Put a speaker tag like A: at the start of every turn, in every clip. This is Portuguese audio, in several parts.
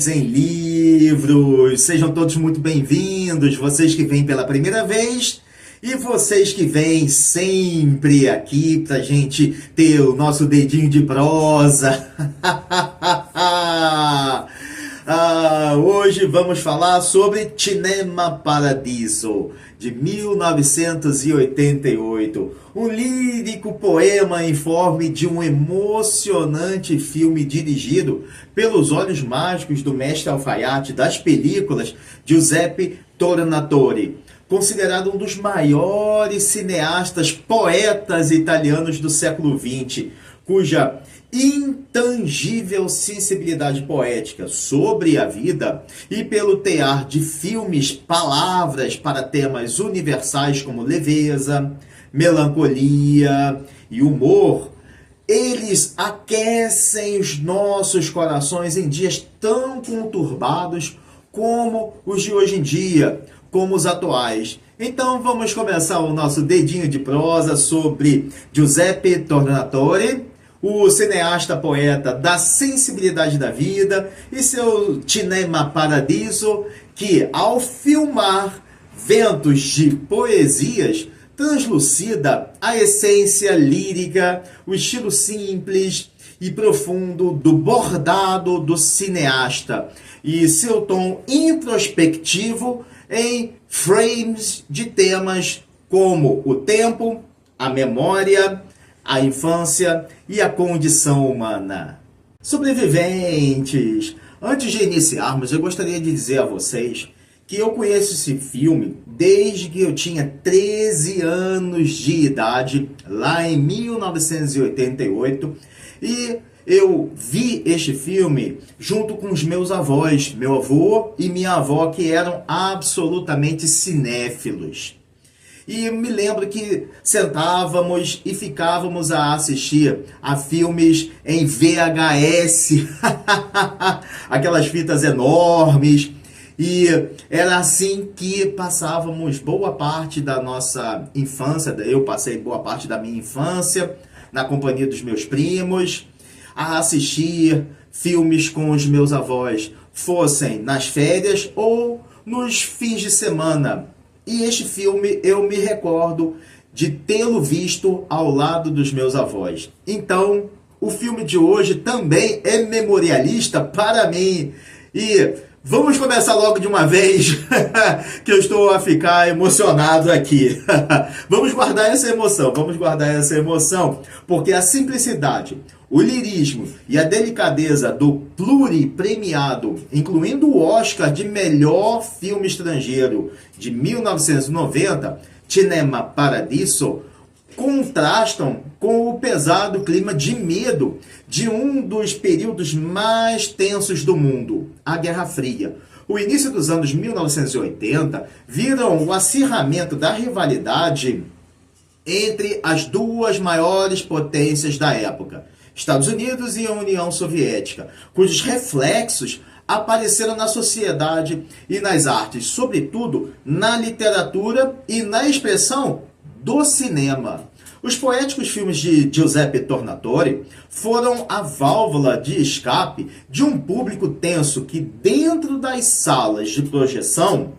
A: Mentes em Livros, sejam todos muito bem-vindos, vocês que vêm pela primeira vez e vocês que vêm sempre aqui pra gente ter o nosso dedinho de prosa. Hoje vamos falar sobre Cinema Paradiso, de 1988, um lírico poema em forma de um emocionante filme dirigido pelos olhos mágicos do mestre alfaiate das películas, Giuseppe Tornatore, considerado um dos maiores cineastas poetas italianos do século XX, cuja intangível sensibilidade poética sobre a vida e pelo tear de filmes, palavras para temas universais como leveza, melancolia e humor, eles aquecem os nossos corações em dias tão conturbados como os de hoje em dia, como os atuais. Então vamos começar o nosso dedinho de prosa sobre Giuseppe Tornatore, o cineasta poeta da sensibilidade da vida, e seu Cinema Paradiso, que ao filmar ventos de poesias, translucida a essência lírica, o estilo simples e profundo do bordado do cineasta, e seu tom introspectivo em frames de temas como o tempo, a memória, a infância e a condição humana. Sobreviventes, antes de iniciarmos, eu gostaria de dizer a vocês que eu conheço esse filme desde que eu tinha 13 anos de idade, lá em 1988, e eu vi este filme junto com os meus avós, meu avô e minha avó, que eram absolutamente cinéfilos. E me lembro que sentávamos e ficávamos a assistir a filmes em VHS, aquelas fitas enormes, e era assim que passávamos boa parte da nossa infância. Eu passei boa parte da minha infância na companhia dos meus primos, a assistir filmes com os meus avós, fossem nas férias ou nos fins de semana. E este filme eu me recordo de tê-lo visto ao lado dos meus avós. Então, o filme de hoje também é memorialista para mim. E vamos começar logo de uma vez, que eu estou a ficar emocionado aqui. Vamos guardar essa emoção, porque a simplicidade, o lirismo e a delicadeza do pluripremiado, incluindo o Oscar de melhor filme estrangeiro de 1990, Cinema Paradiso, contrastam com o pesado clima de medo de um dos períodos mais tensos do mundo, a Guerra Fria. O início dos anos 1980 viram o acirramento da rivalidade entre as duas maiores potências da época, Estados Unidos e a União Soviética, cujos reflexos apareceram na sociedade e nas artes, sobretudo na literatura e na expressão do cinema. Os poéticos filmes de Giuseppe Tornatore foram a válvula de escape de um público tenso que, dentro das salas de projeção,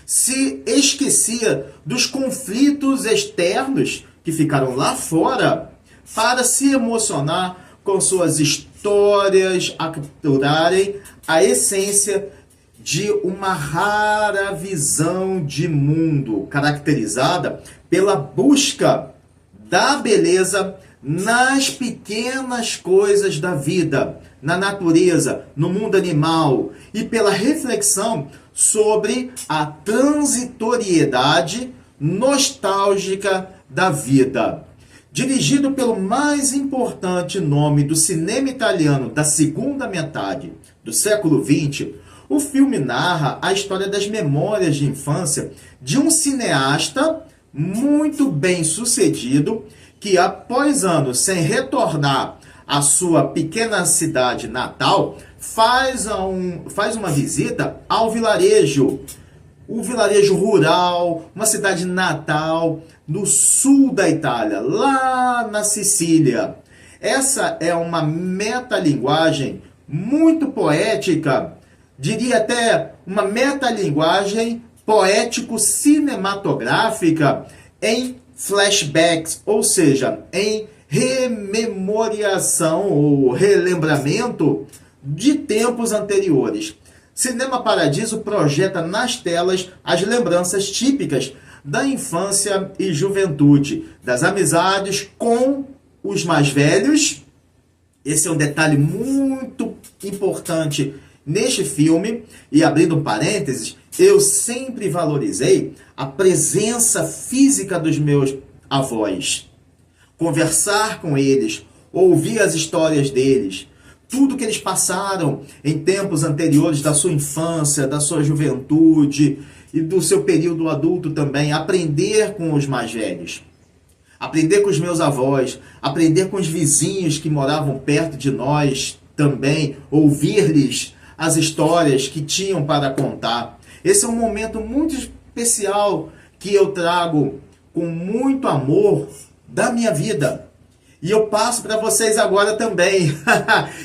A: se esquecia dos conflitos externos que ficaram lá fora para se emocionar com suas histórias a capturarem a essência de uma rara visão de mundo, caracterizada pela busca da beleza nas pequenas coisas da vida, na natureza, no mundo animal, e pela reflexão sobre a transitoriedade nostálgica da vida. Dirigido pelo mais importante nome do cinema italiano da segunda metade do século XX, o filme narra a história das memórias de infância de um cineasta muito bem sucedido que, após anos sem retornar à sua pequena cidade natal, faz uma visita ao vilarejo, o vilarejo rural, uma cidade natal no sul da Itália, lá na Sicília. Essa é uma metalinguagem muito poética diria até uma metalinguagem poético-cinematográfica em flashbacks, ou seja, em rememoriação ou relembramento de tempos anteriores. Cinema Paradiso projeta nas telas as lembranças típicas da infância e juventude, das amizades com os mais velhos. Esse é um detalhe muito importante neste filme. E abrindo um parênteses, eu sempre valorizei a presença física dos meus avós. Conversar com eles, ouvir as histórias deles, tudo que eles passaram em tempos anteriores da sua infância, da sua juventude e do seu período adulto também. Aprender com os mais velhos. Aprender com os meus avós, aprender com os vizinhos que moravam perto de nós também, ouvir-lhes as histórias que tinham para contar. Esse é um momento muito especial que eu trago com muito amor da minha vida. E eu passo para vocês agora também.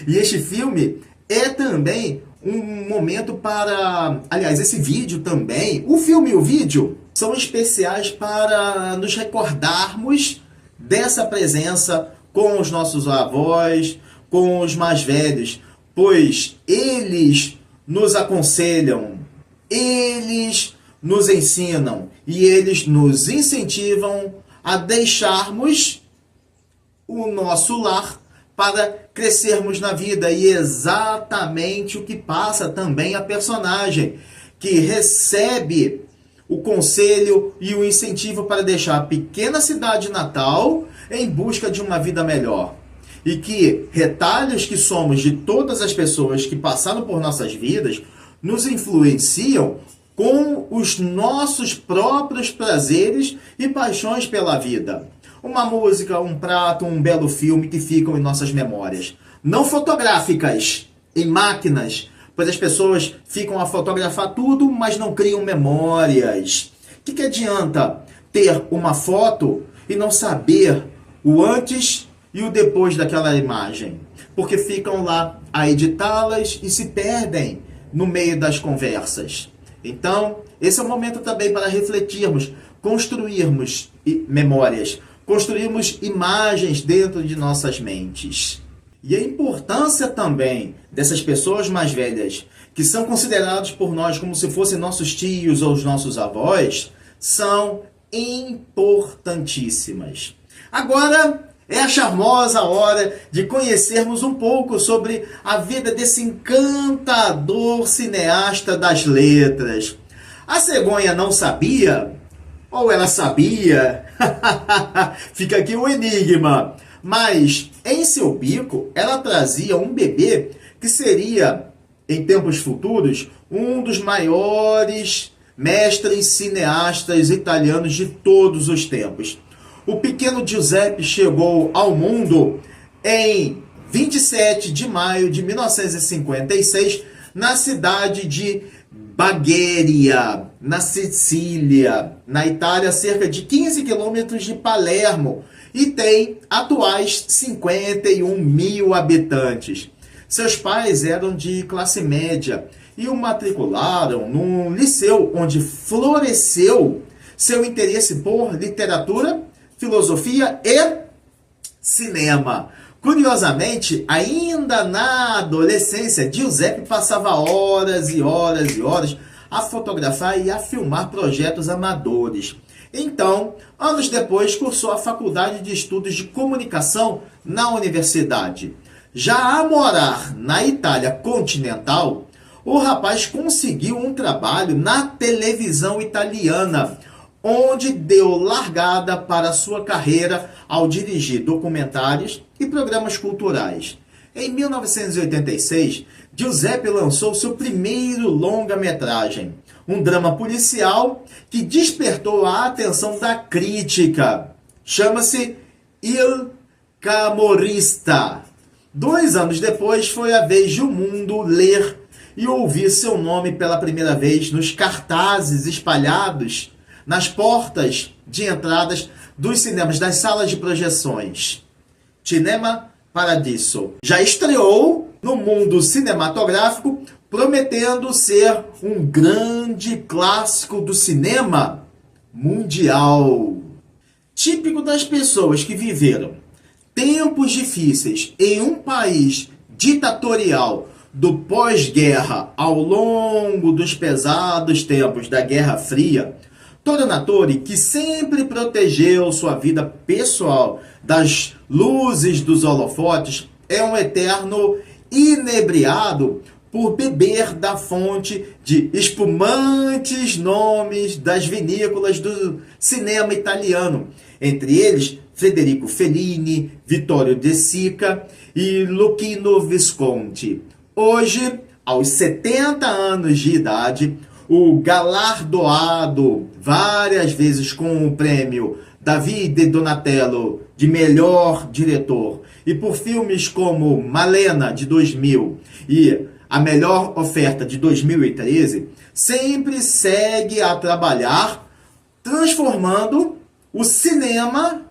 A: E este filme é também um momento para... Aliás, esse vídeo também, o filme e o vídeo, são especiais para nos recordarmos dessa presença com os nossos avós, com os mais velhos, pois eles nos aconselham, eles nos ensinam e eles nos incentivam a deixarmos o nosso lar para crescermos na vida. E exatamente o que passa também a personagem, que recebe o conselho e o incentivo para deixar a pequena cidade natal em busca de uma vida melhor. E que retalhos que somos de todas as pessoas que passaram por nossas vidas nos influenciam com os nossos próprios prazeres e paixões pela vida. Uma música, um prato, um belo filme que ficam em nossas memórias. Não fotográficas, em máquinas, pois as pessoas ficam a fotografar tudo, mas não criam memórias. O que adianta ter uma foto e não saber o antes e o depois daquela imagem? Porque ficam lá a editá-las e se perdem no meio das conversas. Então, esse é o momento também para refletirmos, construirmos memórias, construirmos imagens dentro de nossas mentes. E a importância também dessas pessoas mais velhas, que são considerados por nós como se fossem nossos tios ou os nossos avós, são importantíssimas. Agora é a charmosa hora de conhecermos um pouco sobre a vida desse encantador cineasta das letras. A cegonha não sabia? Ou ela sabia? Fica aqui o enigma. Mas em seu bico, ela trazia um bebê que seria, em tempos futuros, um dos maiores mestres cineastas italianos de todos os tempos. O pequeno Giuseppe chegou ao mundo em 27 de maio de 1956, na cidade de Bagheria, na Sicília, na Itália, cerca de 15 quilômetros de Palermo, e tem atuais 51 mil habitantes. Seus pais eram de classe média e o matricularam num liceu onde floresceu seu interesse por literatura, filosofia e cinema. Curiosamente, ainda na adolescência, Giuseppe passava horas e horas e horas a fotografar e a filmar projetos amadores. Então, anos depois, cursou a Faculdade de Estudos de Comunicação na universidade. Já a morar na Itália continental, o rapaz conseguiu um trabalho na televisão italiana, onde deu largada para sua carreira ao dirigir documentários e programas culturais. Em 1986, Giuseppe lançou seu primeiro longa-metragem, um drama policial que despertou a atenção da crítica. Chama-se Il Camorrista. 2 anos depois, foi a vez de o mundo ler e ouvir seu nome pela primeira vez nos cartazes espalhados nas portas de entradas dos cinemas, das salas de projeções. Cinema Paradiso já estreou no mundo cinematográfico prometendo ser um grande clássico do cinema mundial. Típico das pessoas que viveram tempos difíceis em um país ditatorial do pós-guerra ao longo dos pesados tempos da Guerra Fria, Tornatore, que sempre protegeu sua vida pessoal das luzes dos holofotes, é um eterno inebriado por beber da fonte de espumantes nomes das vinícolas do cinema italiano, entre eles Federico Fellini, Vittorio De Sica e Luchino Visconti. Hoje, aos 70 anos de idade, o galardoado várias vezes com o prêmio Davide Donatello de melhor diretor e por filmes como Malena, de 2000, e A Melhor Oferta, de 2013, sempre segue a trabalhar transformando o cinema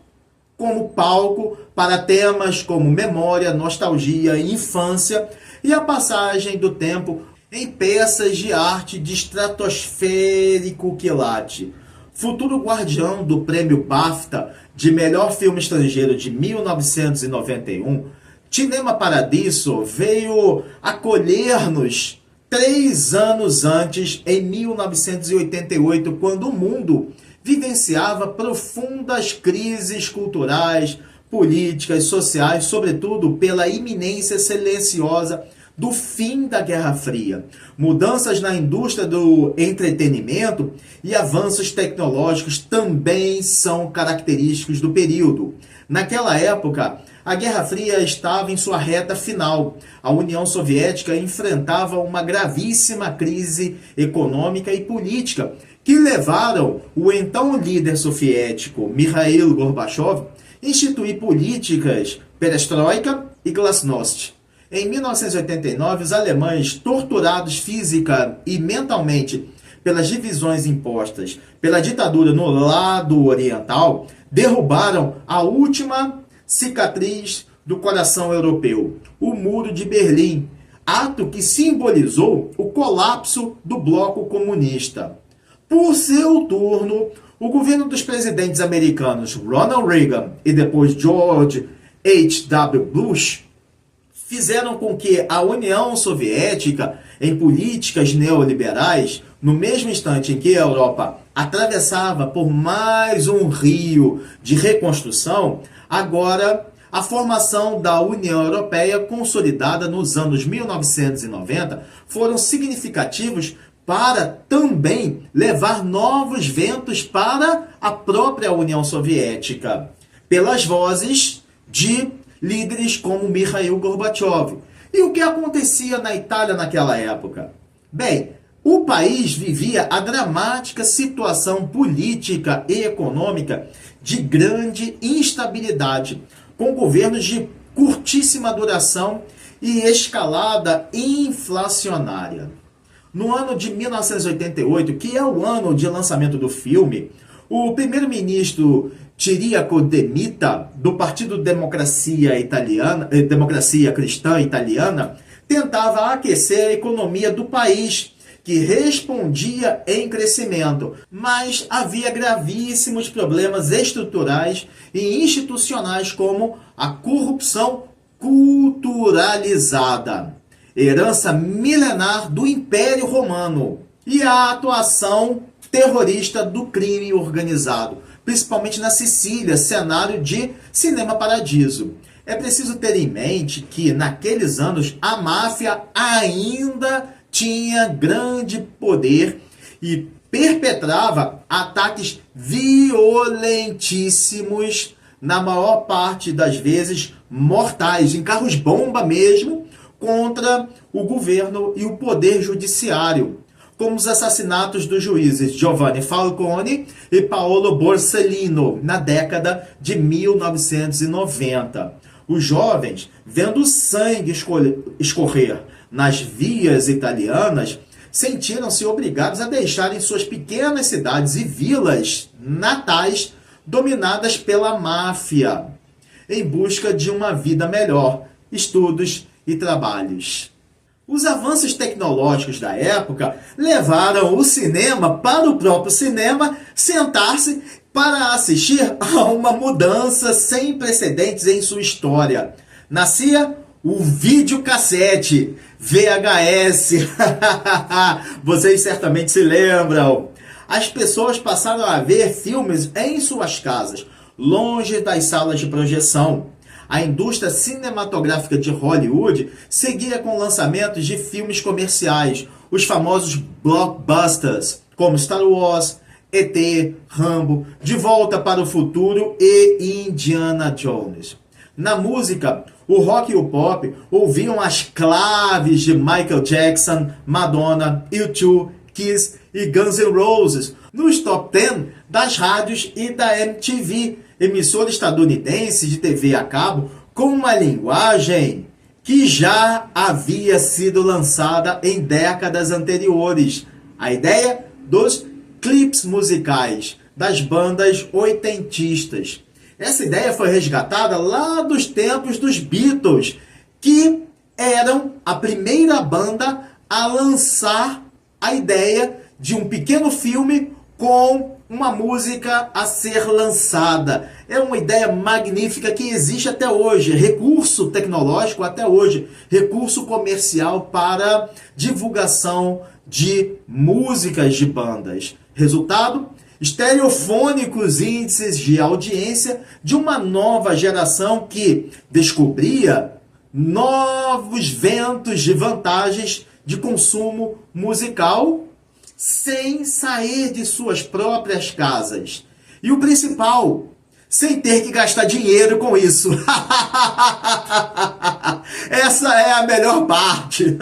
A: como palco para temas como memória, nostalgia, infância e a passagem do tempo em peças de arte de estratosférico quilate. Futuro guardião do prêmio BAFTA de melhor filme estrangeiro de 1991, Cinema Paradiso veio acolher-nos 3 anos antes, em 1988, quando o mundo vivenciava profundas crises culturais, políticas, sociais, sobretudo pela iminência silenciosa do fim da Guerra Fria, mudanças na indústria do entretenimento e avanços tecnológicos também são característicos do período. Naquela época, a Guerra Fria estava em sua reta final. A União Soviética enfrentava uma gravíssima crise econômica e política, que levaram o então líder soviético Mikhail Gorbachev a instituir políticas perestroika e glasnost. Em 1989, os alemães, torturados física e mentalmente pelas divisões impostas pela ditadura no lado oriental, derrubaram a última cicatriz do coração europeu, o Muro de Berlim, ato que simbolizou o colapso do bloco comunista. Por seu turno, o governo dos presidentes americanos Ronald Reagan e depois George H.W. Bush fizeram com que a União Soviética, em políticas neoliberais, no mesmo instante em que a Europa atravessava por mais um rio de reconstrução, agora a formação da União Europeia, consolidada nos anos 1990, foram significativos para também levar novos ventos para a própria União Soviética, pelas vozes de líderes como Mikhail Gorbachev. E o que acontecia na Itália naquela época? Bem, o país vivia a dramática situação política e econômica de grande instabilidade, com governos de curtíssima duração e escalada inflacionária. No ano de 1988, que é o ano de lançamento do filme, o primeiro-ministro Ciriaco De Mita, do Partido Democracia Cristã Italiana, tentava aquecer a economia do país, que respondia em crescimento, mas havia gravíssimos problemas estruturais e institucionais, como a corrupção culturalizada, herança milenar do Império Romano, e a atuação terrorista do crime organizado, principalmente na Sicília, cenário de Cinema Paradiso. É preciso ter em mente que, naqueles anos, a máfia ainda tinha grande poder e perpetrava ataques violentíssimos, na maior parte das vezes mortais, em carros-bomba mesmo, contra o governo e o poder judiciário, como os assassinatos dos juízes Giovanni Falcone e Paolo Borsellino, na década de 1990. Os jovens, vendo o sangue escorrer nas vias italianas, sentiram-se obrigados a deixarem suas pequenas cidades e vilas natais dominadas pela máfia, em busca de uma vida melhor, estudos e trabalhos. Os avanços tecnológicos da época levaram o cinema para o próprio cinema sentar-se para assistir a uma mudança sem precedentes em sua história. Nascia o videocassete, VHS. Vocês certamente se lembram. As pessoas passaram a ver filmes em suas casas, longe das salas de projeção. A indústria cinematográfica de Hollywood seguia com lançamentos de filmes comerciais, os famosos blockbusters, como Star Wars, ET, Rambo, De Volta para o Futuro e Indiana Jones. Na música, o rock e o pop ouviam as claves de Michael Jackson, Madonna, U2, Kiss e Guns N' Roses nos top 10 das rádios e da MTV, emissora estadunidense de TV a cabo, com uma linguagem que já havia sido lançada em décadas anteriores. A ideia dos clipes musicais das bandas oitentistas. Essa ideia foi resgatada lá dos tempos dos Beatles, que eram a primeira banda a lançar a ideia de um pequeno filme com uma música a ser lançada. É uma ideia magnífica que existe até hoje, recurso tecnológico até hoje, recurso comercial para divulgação de músicas de bandas. Resultado? Estereofônicos índices de audiência de uma nova geração que descobria novos ventos de vantagens de consumo musical sem sair de suas próprias casas. E o principal, sem ter que gastar dinheiro com isso. Essa é a melhor parte.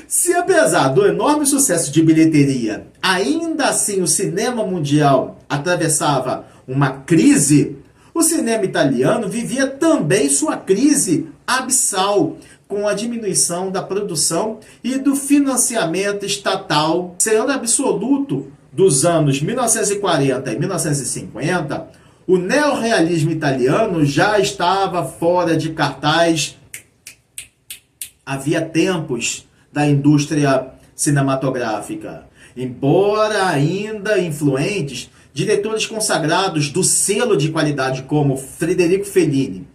A: Se apesar do enorme sucesso de bilheteria, ainda assim o cinema mundial atravessava uma crise, o cinema italiano vivia também sua crise abissal, com a diminuição da produção e do financiamento estatal, sendo absoluto dos anos 1940 e 1950, o neorrealismo italiano já estava fora de cartaz. Havia tempos da indústria cinematográfica. Embora ainda influentes, diretores consagrados do selo de qualidade como Federico Fellini,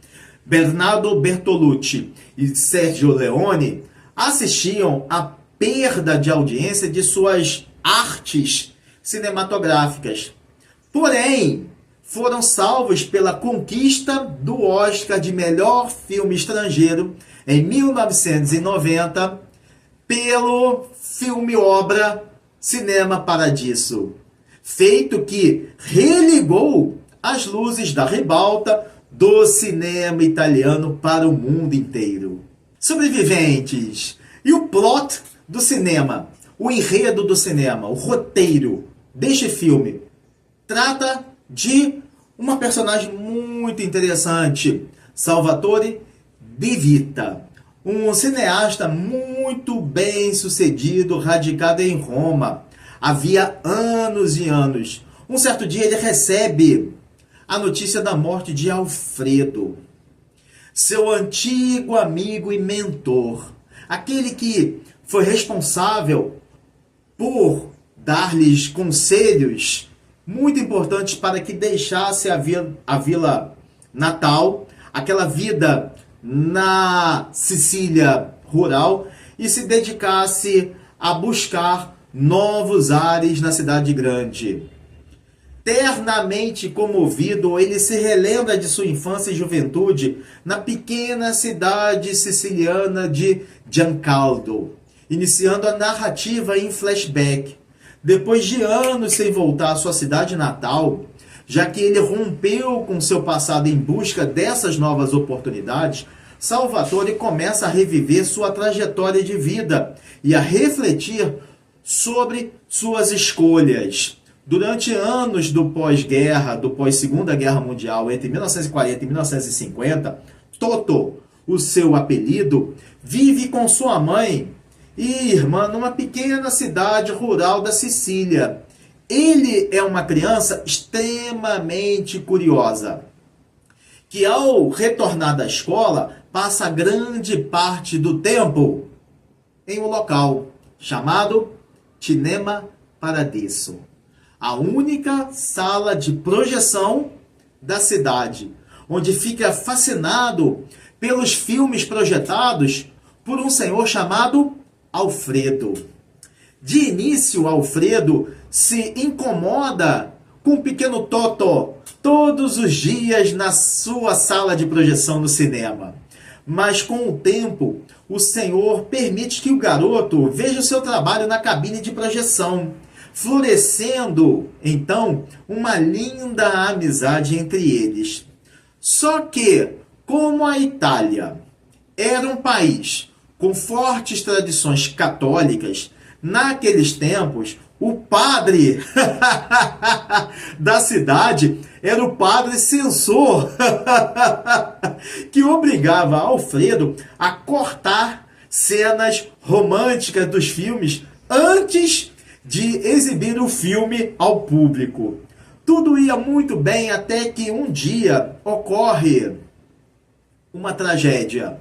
A: Bernardo Bertolucci e Sergio Leone assistiam à perda de audiência de suas artes cinematográficas. Porém, foram salvos pela conquista do Oscar de melhor filme estrangeiro em 1990 pelo filme-obra Cinema Paradiso, feito que religou as luzes da ribalta do cinema italiano para o mundo inteiro. Sobreviventes. E o plot do cinema, o enredo do cinema, o roteiro deste filme, trata de uma personagem muito interessante, Salvatore Di Vita, um cineasta muito bem sucedido, radicado em Roma, havia anos e anos. Um certo dia ele recebe a notícia da morte de Alfredo, seu antigo amigo e mentor, aquele que foi responsável por dar-lhes conselhos muito importantes para que deixasse a vila natal, aquela vida na Sicília rural, e se dedicasse a buscar novos ares na cidade grande. Eternamente comovido, ele se relembra de sua infância e juventude na pequena cidade siciliana de Giancaldo, iniciando a narrativa em flashback. Depois de anos sem voltar à sua cidade natal, já que ele rompeu com seu passado em busca dessas novas oportunidades, Salvatore começa a reviver sua trajetória de vida e a refletir sobre suas escolhas. Durante anos do pós-guerra, do pós-Segunda Guerra Mundial, entre 1940 e 1950, Toto, o seu apelido, vive com sua mãe e irmã numa pequena cidade rural da Sicília. Ele é uma criança extremamente curiosa, que ao retornar da escola, passa grande parte do tempo em um local chamado Cinema Paradiso, a única sala de projeção da cidade, onde fica fascinado pelos filmes projetados por um senhor chamado Alfredo. De início, Alfredo se incomoda com o pequeno Toto todos os dias na sua sala de projeção no cinema. Mas com o tempo, o Senhor permite que o garoto veja o seu trabalho na cabine de projeção, florescendo, então, uma linda amizade entre eles. Só que, como a Itália era um país com fortes tradições católicas, naqueles tempos, o padre da cidade era o padre censor, que obrigava Alfredo a cortar cenas românticas dos filmes antes de exibir o filme ao público. Tudo ia muito bem até que um dia ocorre uma tragédia.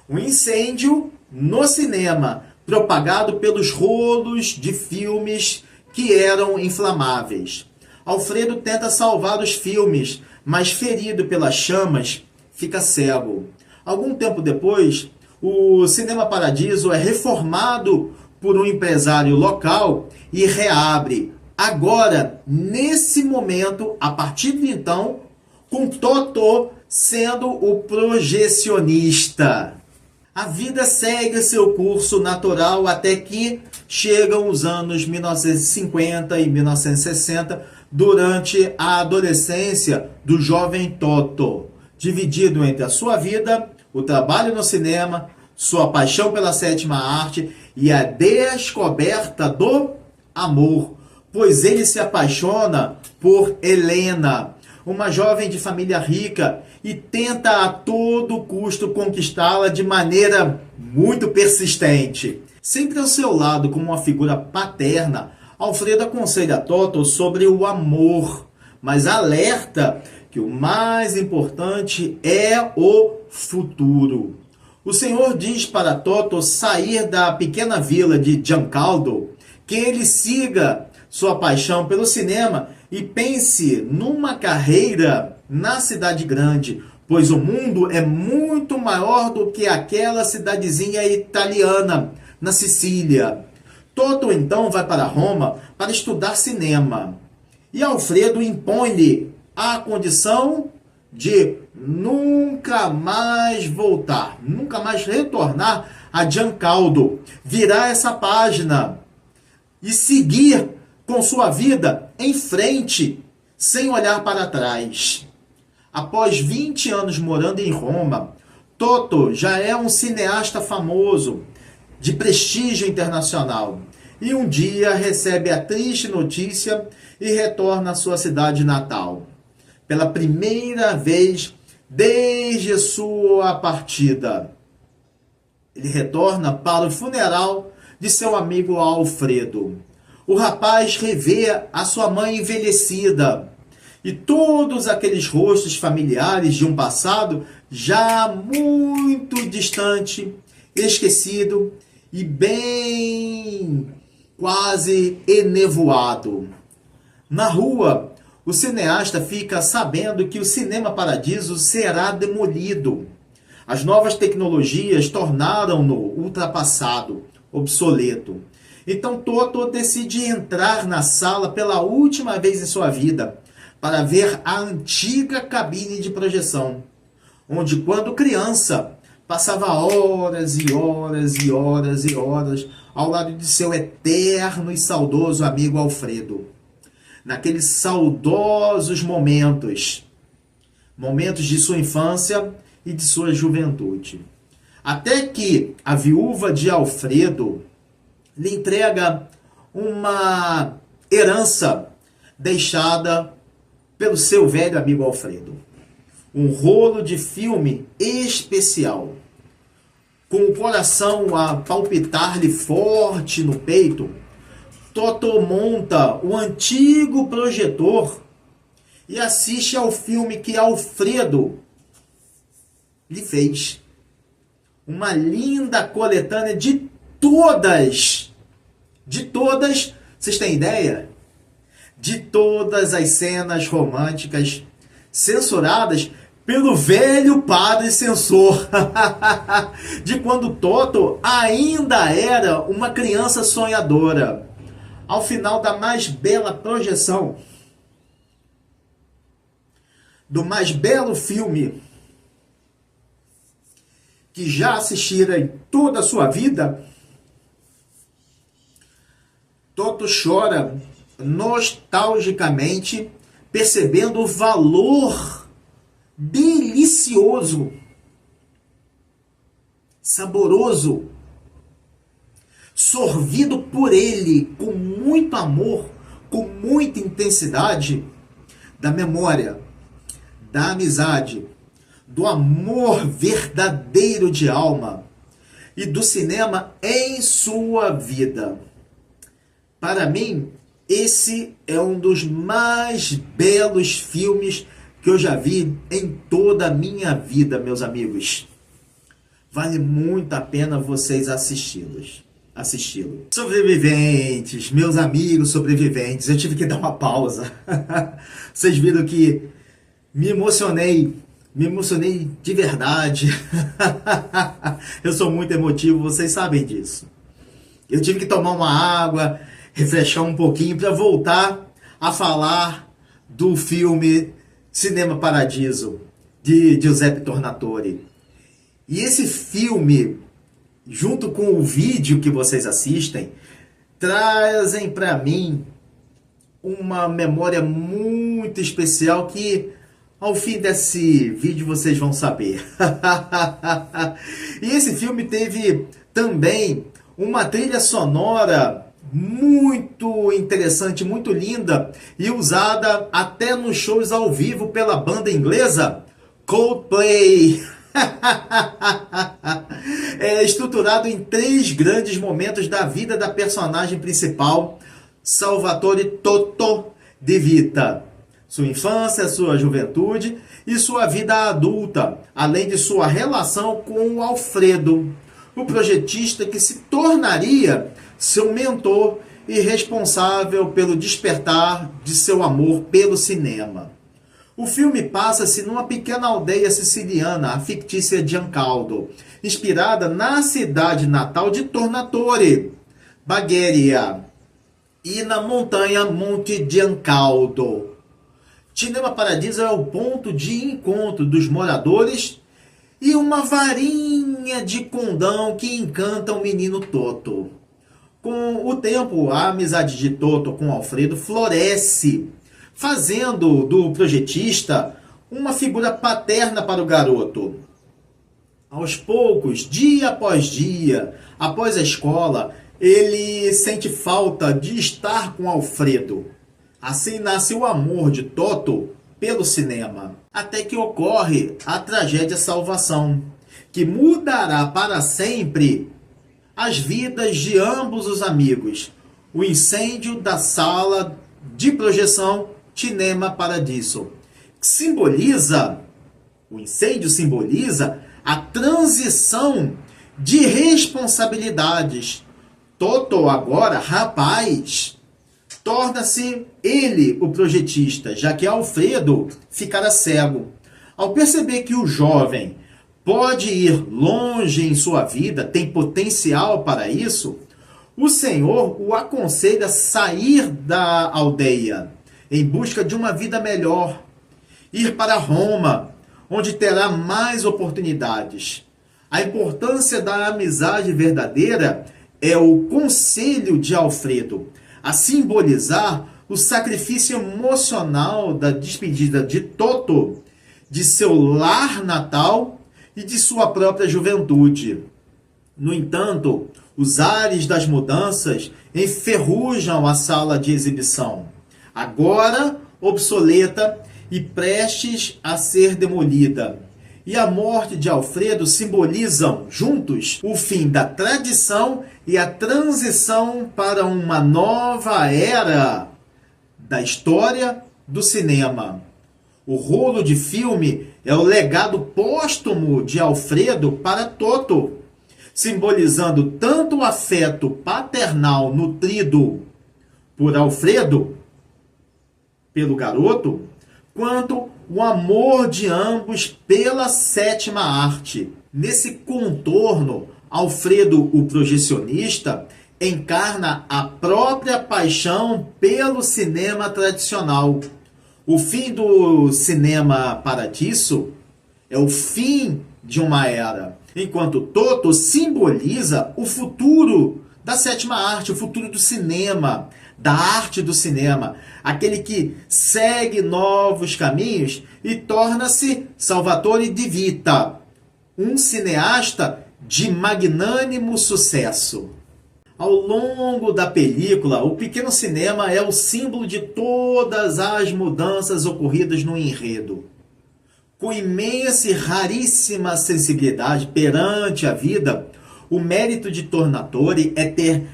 A: Um incêndio no cinema, propagado pelos rolos de filmes que eram inflamáveis. Alfredo tenta salvar os filmes, mas ferido pelas chamas, fica cego. Algum tempo depois, o Cinema Paradiso é reformado por um empresário local e reabre. Agora, nesse momento, a partir de então, com Totò sendo o projecionista. A vida segue seu curso natural até que chegam os anos 1950 e 1960, durante a adolescência do jovem Totò, dividido entre a sua vida, o trabalho no cinema, sua paixão pela sétima arte e a descoberta do amor, pois ele se apaixona por Helena, uma jovem de família rica, e tenta a todo custo conquistá-la de maneira muito persistente. Sempre ao seu lado, como uma figura paterna, Alfredo aconselha Totò sobre o amor, mas alerta que o mais importante é o futuro. O Senhor diz para Totò sair da pequena vila de Giancaldo, que ele siga sua paixão pelo cinema e pense numa carreira na cidade grande, pois o mundo é muito maior do que aquela cidadezinha italiana na Sicília. Totò então vai para Roma para estudar cinema. E Alfredo impõe-lhe a condição de nunca mais voltar, nunca mais retornar a Giancaldo, virar essa página e seguir com sua vida em frente, sem olhar para trás. Após 20 anos morando em Roma, Totò já é um cineasta famoso, de prestígio internacional, e um dia recebe a triste notícia e retorna à sua cidade natal. Pela primeira vez desde sua partida, ele retorna para o funeral de seu amigo Alfredo. O rapaz revê a sua mãe envelhecida e todos aqueles rostos familiares de um passado já muito distante, esquecido e bem quase enevoado. Na rua, o cineasta fica sabendo que o Cinema Paradiso será demolido. As novas tecnologias tornaram-no ultrapassado, obsoleto. Então Totò decide entrar na sala pela última vez em sua vida para ver a antiga cabine de projeção, onde quando criança passava horas e horas e horas e horas ao lado de seu eterno e saudoso amigo Alfredo. Naqueles saudosos momentos de sua infância e de sua juventude. Até que a viúva de Alfredo lhe entrega uma herança deixada pelo seu velho amigo Alfredo. Um rolo de filme especial. Com o coração a palpitar-lhe forte no peito, Totò monta o antigo projetor e assiste ao filme que Alfredo lhe fez. Uma linda coletânea de todas, vocês têm ideia? De todas as cenas românticas censuradas pelo velho padre censor, de quando Toto ainda era uma criança sonhadora. Ao final da mais bela projeção, do mais belo filme que já assistira em toda a sua vida, Toto chora nostalgicamente, percebendo o valor delicioso, saboroso, sorvido por ele com muito amor, com muita intensidade, da memória, da amizade, do amor verdadeiro de alma e do cinema em sua vida. Para mim, esse é um dos mais belos filmes que eu já vi em toda a minha vida, meus amigos. Vale muito a pena vocês assisti-lo. Sobreviventes, meus amigos sobreviventes, eu tive que dar uma pausa. Vocês viram que me emocionei de verdade. Eu sou muito emotivo, vocês sabem disso. Eu tive que tomar uma água, refrescar um pouquinho para voltar a falar do filme Cinema Paradiso, de Giuseppe Tornatore. E esse filme, junto com o vídeo que vocês assistem, trazem para mim uma memória muito especial que ao fim desse vídeo vocês vão saber. E esse filme teve também uma trilha sonora muito interessante, muito linda e usada até nos shows ao vivo pela banda inglesa Coldplay. É estruturado em 3 grandes momentos da vida da personagem principal, Salvatore Toto de Vita: sua infância, sua juventude e sua vida adulta, além de sua relação com o Alfredo, o projetista que se tornaria seu mentor e responsável pelo despertar de seu amor pelo cinema. O filme passa-se numa pequena aldeia siciliana, a fictícia Giancaldo, inspirada na cidade natal de Tornatore, Bagheria, e na montanha Monte Giancaldo. Cinema Paradiso é o ponto de encontro dos moradores e uma varinha de condão que encanta o menino Toto. Com o tempo, a amizade de Toto com Alfredo floresce, fazendo do projetista uma figura paterna para o garoto. Aos poucos, dia após dia, após a escola, ele sente falta de estar com Alfredo. Assim nasce o amor de Toto pelo cinema, até que ocorre a tragédia Salvação, que mudará para sempre as vidas de ambos os amigos. O incêndio da sala de projeção Cinema Paradiso, que o incêndio simboliza a transição de responsabilidades. Toto, agora rapaz, torna-se ele o projetista, já que Alfredo ficará cego. Ao perceber que o jovem pode ir longe em sua vida, tem potencial para isso, o Senhor o aconselha a sair da aldeia em busca de uma vida melhor, ir para Roma, onde terá mais oportunidades. A importância da amizade verdadeira é o conselho de Alfredo, a simbolizar o sacrifício emocional da despedida de Toto, de seu lar natal e de sua própria juventude. No entanto, os ares das mudanças enferrujam a sala de exibição, agora obsoleta e prestes a ser demolida. E a morte de Alfredo simbolizam, juntos, o fim da tradição e a transição para uma nova era da história do cinema. O rolo de filme é o legado póstumo de Alfredo para Toto, simbolizando tanto o afeto paternal nutrido por Alfredo, pelo garoto, quanto o amor de ambos pela sétima arte. Nesse contorno, Alfredo, o projecionista, encarna a própria paixão pelo cinema tradicional. O fim do cinema paradiso é o fim de uma era, enquanto Toto simboliza o futuro da sétima arte, o futuro do cinema, da arte do cinema, aquele que segue novos caminhos e torna-se Salvatore Di Vita, um cineasta de magnânimo sucesso. Ao longo da película, o pequeno cinema é o símbolo de todas as mudanças ocorridas no enredo. Com imensa e raríssima sensibilidade perante a vida, o mérito de Tornatore é ter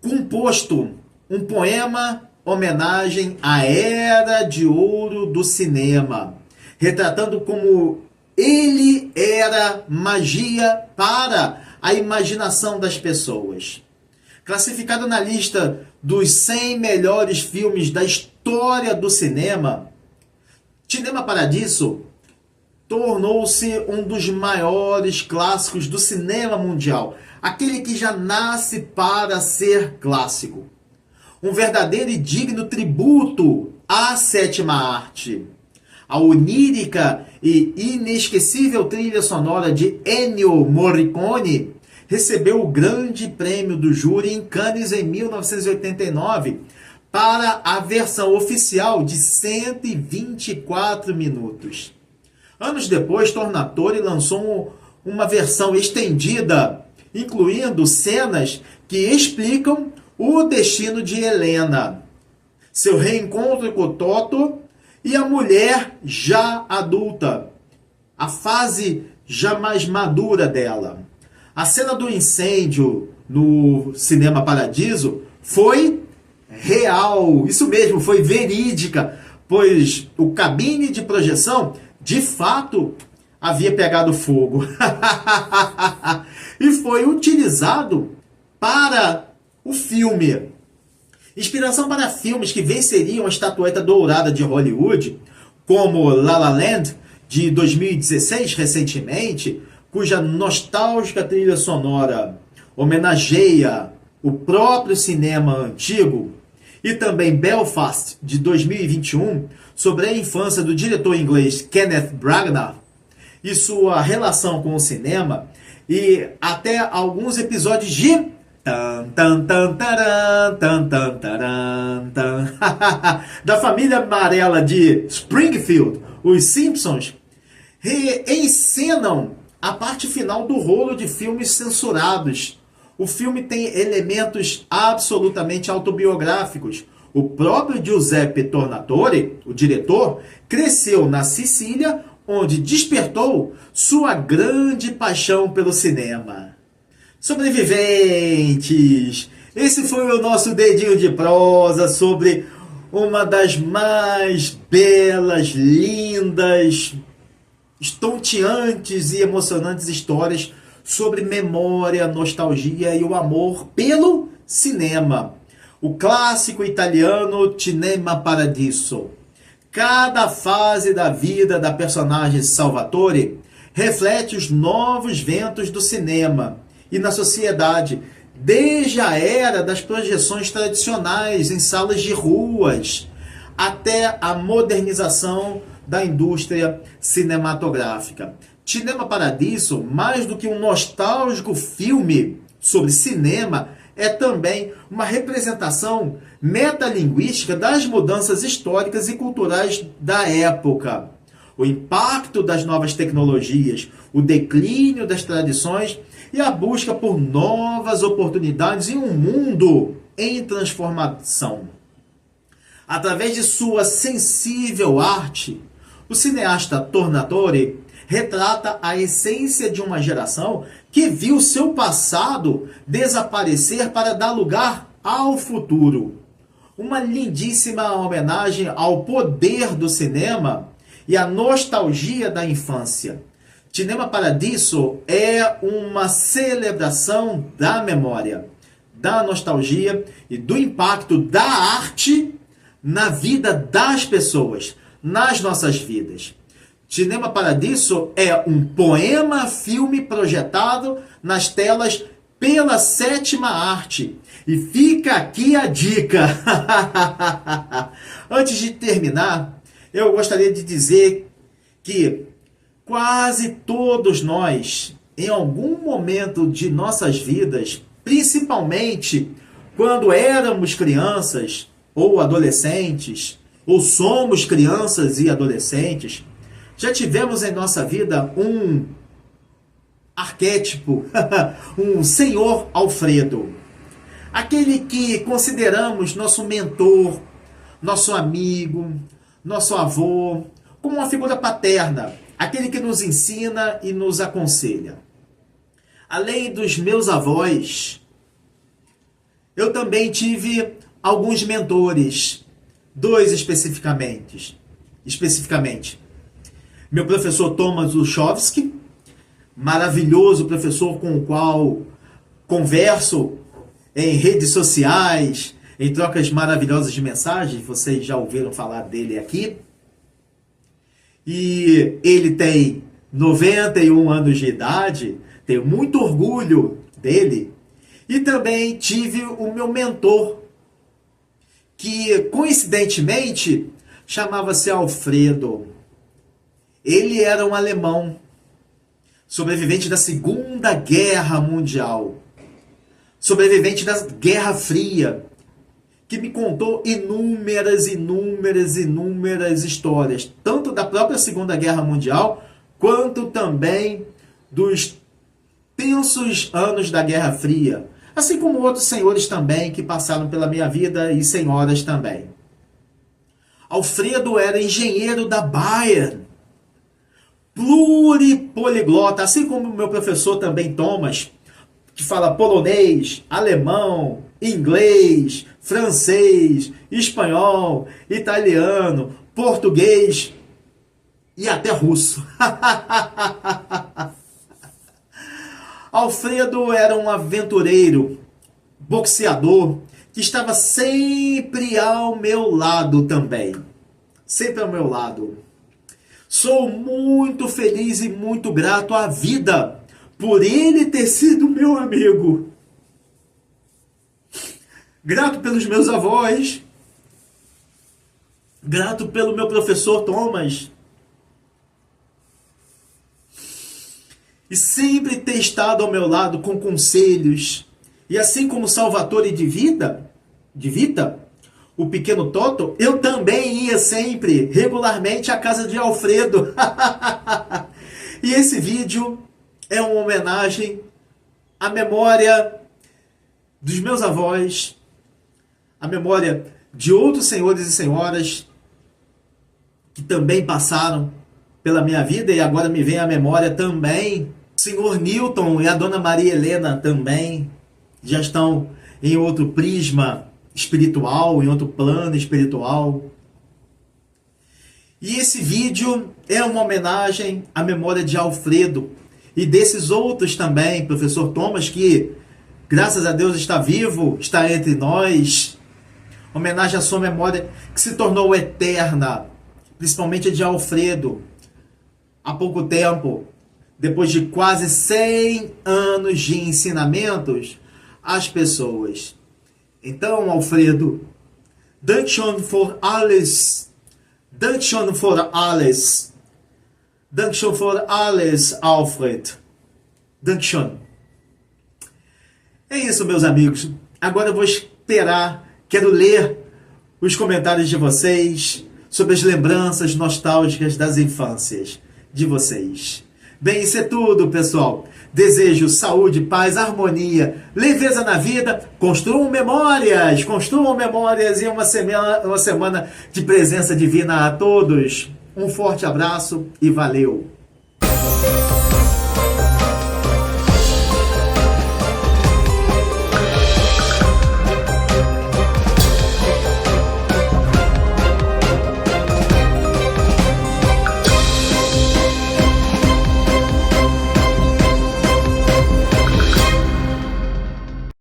A: composto um poema homenagem à era de ouro do cinema, retratando como ele era magia para a imaginação das pessoas. Classificado na lista dos 100 melhores filmes da história do cinema, Cinema Paradiso tornou-se um dos maiores clássicos do cinema mundial, aquele que já nasce para ser clássico. Um verdadeiro e digno tributo à sétima arte. A onírica e inesquecível trilha sonora de Ennio Morricone recebeu o grande prêmio do júri em Cannes em 1989 para a versão oficial de 124 minutos. Anos depois, Tornatore lançou uma versão estendida, incluindo cenas que explicam o destino de Helena, seu reencontro com Toto e a mulher já adulta, a fase já mais madura dela. A cena do incêndio no Cinema Paradiso foi real, isso mesmo, foi verídica, pois o cabine de projeção, de fato, havia pegado fogo. E foi utilizado para o filme. Inspiração para filmes que venceriam a estatueta dourada de Hollywood, como La La Land, de 2016, recentemente, cuja nostálgica trilha sonora homenageia o próprio cinema antigo, e também Belfast, de 2021, sobre a infância do diretor inglês Kenneth Branagh e sua relação com o cinema, e até alguns episódios de da família amarela de Springfield, os Simpsons, reencenam a parte final do rolo de filmes censurados. O filme tem elementos absolutamente autobiográficos. O próprio Giuseppe Tornatore, o diretor, cresceu na Sicília, onde despertou sua grande paixão pelo cinema. Sobreviventes! Esse foi o nosso dedinho de prosa sobre uma das mais belas, lindas, estonteantes e emocionantes histórias sobre memória, nostalgia e o amor pelo cinema. O clássico italiano Cinema Paradiso. Cada fase da vida da personagem Salvatore reflete os novos ventos do cinema e na sociedade, desde a era das projeções tradicionais em salas de ruas, até a modernização da indústria cinematográfica. Cinema Paradiso, mais do que um nostálgico filme sobre cinema, é também uma representação metalinguística das mudanças históricas e culturais da época. O impacto das novas tecnologias, o declínio das tradições e a busca por novas oportunidades em um mundo em transformação. Através de sua sensível arte, o cineasta Tornatore retrata a essência de uma geração que viu seu passado desaparecer para dar lugar ao futuro. Uma lindíssima homenagem ao poder do cinema e à nostalgia da infância. Cinema Paradiso é uma celebração da memória, da nostalgia e do impacto da arte na vida das pessoas, nas nossas vidas. Cinema Paradiso é um poema-filme projetado nas telas pela Sétima Arte. E fica aqui a dica. Antes de terminar, eu gostaria de dizer que quase todos nós, em algum momento de nossas vidas, principalmente quando éramos crianças ou adolescentes, ou somos crianças e adolescentes, já tivemos em nossa vida um arquétipo, um senhor Alfredo. Aquele que consideramos nosso mentor, nosso amigo, nosso avô, como uma figura paterna, aquele que nos ensina e nos aconselha. Além dos meus avós, eu também tive alguns mentores, dois especificamente. Meu professor Thomas Uchovsky, maravilhoso professor com o qual converso em redes sociais, em trocas maravilhosas de mensagens, vocês já ouviram falar dele aqui. E ele tem 91 anos de idade, tenho muito orgulho dele. E também tive o meu mentor, que coincidentemente chamava-se Alfredo. Ele era um alemão, sobrevivente da Segunda Guerra Mundial, sobrevivente da Guerra Fria, que me contou inúmeras histórias, tanto da própria Segunda Guerra Mundial, quanto também dos tensos anos da Guerra Fria, assim como outros senhores também que passaram pela minha vida e senhoras também. Alfredo era engenheiro da Bayer, pluripoliglota, assim como o meu professor também, Thomas, que fala polonês, alemão, inglês, francês, espanhol, italiano, português e até russo. Alfredo era um aventureiro, boxeador, que estava sempre ao meu lado também. Sempre ao meu lado. Sou muito feliz e muito grato à vida por ele ter sido meu amigo. Grato pelos meus avós. Grato pelo meu professor Thomas. E sempre ter estado ao meu lado com conselhos. E assim como Salvatore de Vita, o pequeno Toto, eu também ia sempre, regularmente, à casa de Alfredo. E esse vídeo é uma homenagem à memória dos meus avós, à memória de outros senhores e senhoras que também passaram pela minha vida e agora me vem à memória também. O senhor Newton e a dona Maria Helena também já estão em outro prisma espiritual, em outro plano espiritual. E esse vídeo é uma homenagem à memória de Alfredo e desses outros também, professor Thomas, que graças a Deus está vivo, está entre nós. Homenagem à sua memória que se tornou eterna, principalmente a de Alfredo. Há pouco tempo, depois de quase 100 anos de ensinamentos às pessoas. Então, Alfredo, Dankeschön für alles. Dankeschön für alles. Dankeschön für alles, Alfred. Dankeschön. É isso, meus amigos. Agora eu vou esperar, quero ler os comentários de vocês sobre as lembranças nostálgicas das infâncias de vocês. Bem, isso é tudo, pessoal. Desejo saúde, paz, harmonia, leveza na vida. Construam memórias e uma semana de presença divina a todos. Um forte abraço e valeu!